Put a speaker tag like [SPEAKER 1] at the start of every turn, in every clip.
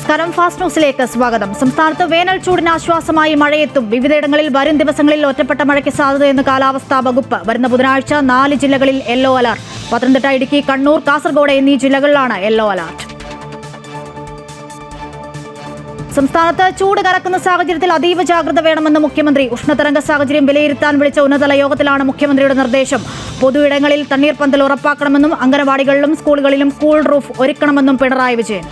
[SPEAKER 1] നമസ്കാരം. ഫാസ്റ്റ് ന്യൂസിലേക്ക് സ്വാഗതം. സംസ്ഥാനത്ത് വേനൽ ചൂടിന് ആശ്വാസമായി മഴയെത്തും. വിവിധയിടങ്ങളിൽ വരും ദിവസങ്ങളിൽ ഒറ്റപ്പെട്ട മഴയ്ക്ക് സാധ്യതയെന്ന് കാലാവസ്ഥാ വകുപ്പ്. വരുന്ന ബുധനാഴ്ച 4 ജില്ലകളിൽ യെല്ലോ അലർട്ട്. പത്തനംതിട്ട, ഇടുക്കി, കണ്ണൂർ, കാസർഗോഡ് എന്നീ ജില്ലകളിലാണ് യെല്ലോ അലർട്ട്. സംസ്ഥാനത്ത് ചൂട് കനക്കുന്ന സാഹചര്യത്തിൽ അതീവ ജാഗ്രത വേണമെന്ന് മുഖ്യമന്ത്രി. ഉഷ്ണതരംഗ സാഹചര്യം വിലയിരുത്താൻ വിളിച്ച ഉന്നതതല യോഗത്തിലാണ് മുഖ്യമന്ത്രിയുടെ നിർദ്ദേശം. പൊതുയിടങ്ങളിൽ തണ്ണീർപ്പന്തൽ ഉറപ്പാക്കണമെന്നും അംഗനവാടികളിലും സ്കൂളുകളിലും കൂൾ റൂഫ് ഒരുക്കണമെന്നും പിണറായി വിജയൻ.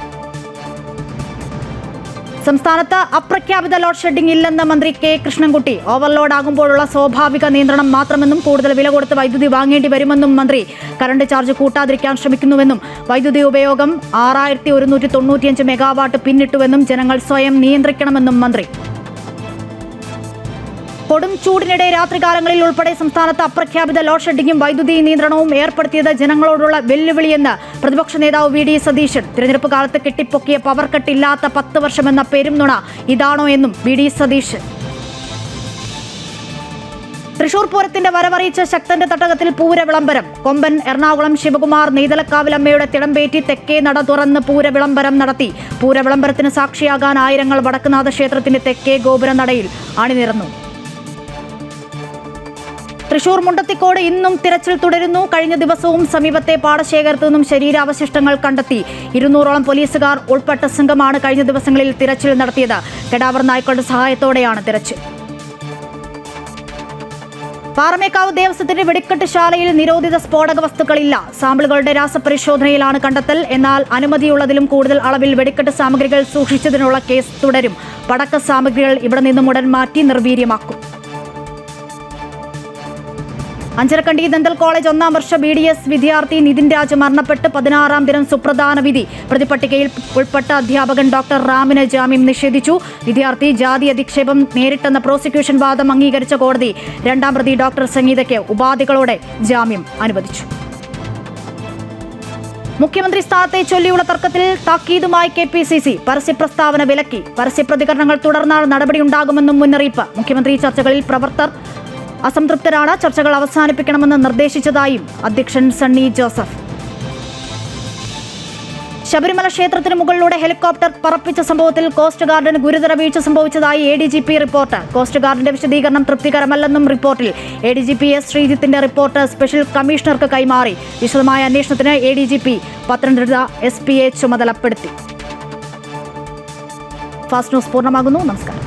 [SPEAKER 1] സംസ്ഥാനത്ത് അപ്രഖ്യാപിത ലോഡ് ഷെഡിംഗ് ഇല്ലെന്ന് മന്ത്രി കെ കൃഷ്ണൻകുട്ടി. ഓവർലോഡ് ആകുമ്പോഴുള്ള സ്വാഭാവിക നിയന്ത്രണം മാത്രമെന്നും കൂടുതൽ വില കൊടുത്ത് വൈദ്യുതി വാങ്ങേണ്ടി വരുമെന്നും മന്ത്രി. കറണ്ട് ചാർജ് കൂട്ടാതിരിക്കാൻ ശ്രമിക്കുന്നുവെന്നും വൈദ്യുതി ഉപയോഗം 6195 മെഗാവാട്ട് പിന്നിട്ടുവെന്നും ജനങ്ങൾ സ്വയം നിയന്ത്രിക്കണമെന്നും മന്ത്രി. കൊടും ചൂടിനിടെ രാത്രികാലങ്ങളിൽ ഉൾപ്പെടെ സംസ്ഥാനത്ത് അപ്രഖ്യാപിത ലോഡ് ഷെഡിംഗും വൈദ്യുതി നിയന്ത്രണവും ഏർപ്പെടുത്തിയത് ജനങ്ങളോടുള്ള വെല്ലുവിളിയെന്ന് പ്രതിപക്ഷ നേതാവ് വി ഡി സതീശൻ. തിരഞ്ഞെടുപ്പ് കാലത്ത് കെട്ടിപ്പൊക്കിയ പവർ കട്ട് ഇല്ലാത്ത 10 വർഷമെന്ന പെരുംനുണ ഇതാണോ എന്നും വി ഡി സതീശൻ. തൃശൂർ പൂരത്തിന്റെ വരവറിയിച്ച ശക്തന്റെ തട്ടകത്തിൽ പൂരവിളംബരം. കൊമ്പൻ എറണാകുളം ശിവകുമാർ നെയ്തലക്കാവിലമ്മയുടെ തിടമ്പേറ്റി തെക്കേ നട തുറന്ന് പൂരവിളംബരം നടത്തി. പൂരവിളംബരത്തിന് സാക്ഷിയാകാൻ ആയിരങ്ങൾ വടക്കുനാഥ ക്ഷേത്രത്തിന്റെ തെക്കേ ഗോപുര നടയിൽ അണിനിരന്നു. തൃശൂർ മുണ്ടത്തിക്കോട് ഇന്നും തിരച്ചിൽ തുടരുന്നു. കഴിഞ്ഞ ദിവസവും സമീപത്തെ പാടശേഖരത്തു നിന്നും ശരീരാവശിഷ്ടങ്ങൾ കണ്ടെത്തി. 200ഓളം പോലീസുകാർ ഉൾപ്പെട്ട സംഘമാണ് കഴിഞ്ഞ ദിവസങ്ങളിൽ തിരച്ചിൽ നടത്തിയത്. കെടാവർ നായ്ക്കളുടെ സഹായത്തോടെയാണ് തിരച്ചിൽ. പാറമേക്കാവ് ദേവസ്വത്തിന്റെ വെടിക്കെട്ട് ശാലയിൽ നിരോധിത സ്ഫോടക വസ്തുക്കളില്ല. സാമ്പിളുകളുടെ രാസപരിശോധനയിലാണ് കണ്ടെത്തൽ. എന്നാൽ അനുമതിയുള്ളതിലും കൂടുതൽ അളവിൽ വെടിക്കെട്ട് സാമഗ്രികൾ സൂക്ഷിച്ചതിനുള്ള കേസ് തുടരും. പടക്ക സാമഗ്രികൾ ഇവിടെ നിന്നും ഉടൻ മാറ്റി നിർവീര്യമാക്കും. അഞ്ചരക്കണ്ടി ദന്തൽ കോളേജ് 1ാം വർഷ BDS വിദ്യാർത്ഥി നിതിൻ രാജ് മരണപ്പെട്ട് 16ാം ദിനം സുപ്രധാന വിധി. പ്രതിപട്ടികയിൽ ഉൾപ്പെട്ട അധ്യാപകൻ ഡോക്ടർ റാമിന് ജാമ്യം നിഷേധിച്ചു. വിദ്യാർത്ഥി ജാതി അധിക്ഷേപം നേരിട്ടെന്ന പ്രോസിക്യൂഷൻ വാദം അംഗീകരിച്ച കോടതി 2ാം പ്രതി ഡോക്ടർ സംഗീതയ്ക്ക് ഉപാധികളോടെ ജാമ്യം അനുവദിച്ചു. മുഖ്യമന്ത്രി സ്ഥാനത്തെ ചൊല്ലിയുള്ള തർക്കത്തിൽ താക്കീതുമായി KPCC. പരസ്യപ്രസ്താവന വിലക്കി. പരസ്യപ്രതികരണങ്ങൾ തുടർന്നാൽ നടപടിയുണ്ടാകുമെന്നും മുന്നറിയിപ്പ്. മുഖ്യമന്ത്രി ചർച്ചകളിൽ പ്രവർത്തകർ അസംതൃപ്തരാണ്. ചർച്ചകൾ അവസാനിപ്പിക്കണമെന്ന് നിർദ്ദേശിച്ചതായും അധ്യക്ഷൻ സണ്ണി ജോസഫ്. ശബരിമല ക്ഷേത്രത്തിന് മുകളിലൂടെ ഹെലികോപ്റ്റർ പറപ്പിച്ച സംഭവത്തിൽ കോസ്റ്റ് ഗാർഡിന് ഗുരുതര വീഴ്ച സംഭവിച്ചതായി ADGP റിപ്പോർട്ട്. കോസ്റ്റ് ഗാർഡിന്റെ വിശദീകരണം തൃപ്തികരമല്ലെന്നും റിപ്പോർട്ടിൽ. ADGP S ശ്രീജിത്തിന്റെ റിപ്പോർട്ട് സ്പെഷ്യൽ കമ്മീഷണർക്ക് കൈമാറി. വിശദമായ അന്വേഷണത്തിന് ADGP പത്തനംതിട്ട SP ചുമതലപ്പെടുത്തി. ഫാസ്റ്റ് ന്യൂസ് പൂർണ്ണമാകുന്നു. നമസ്കാരം.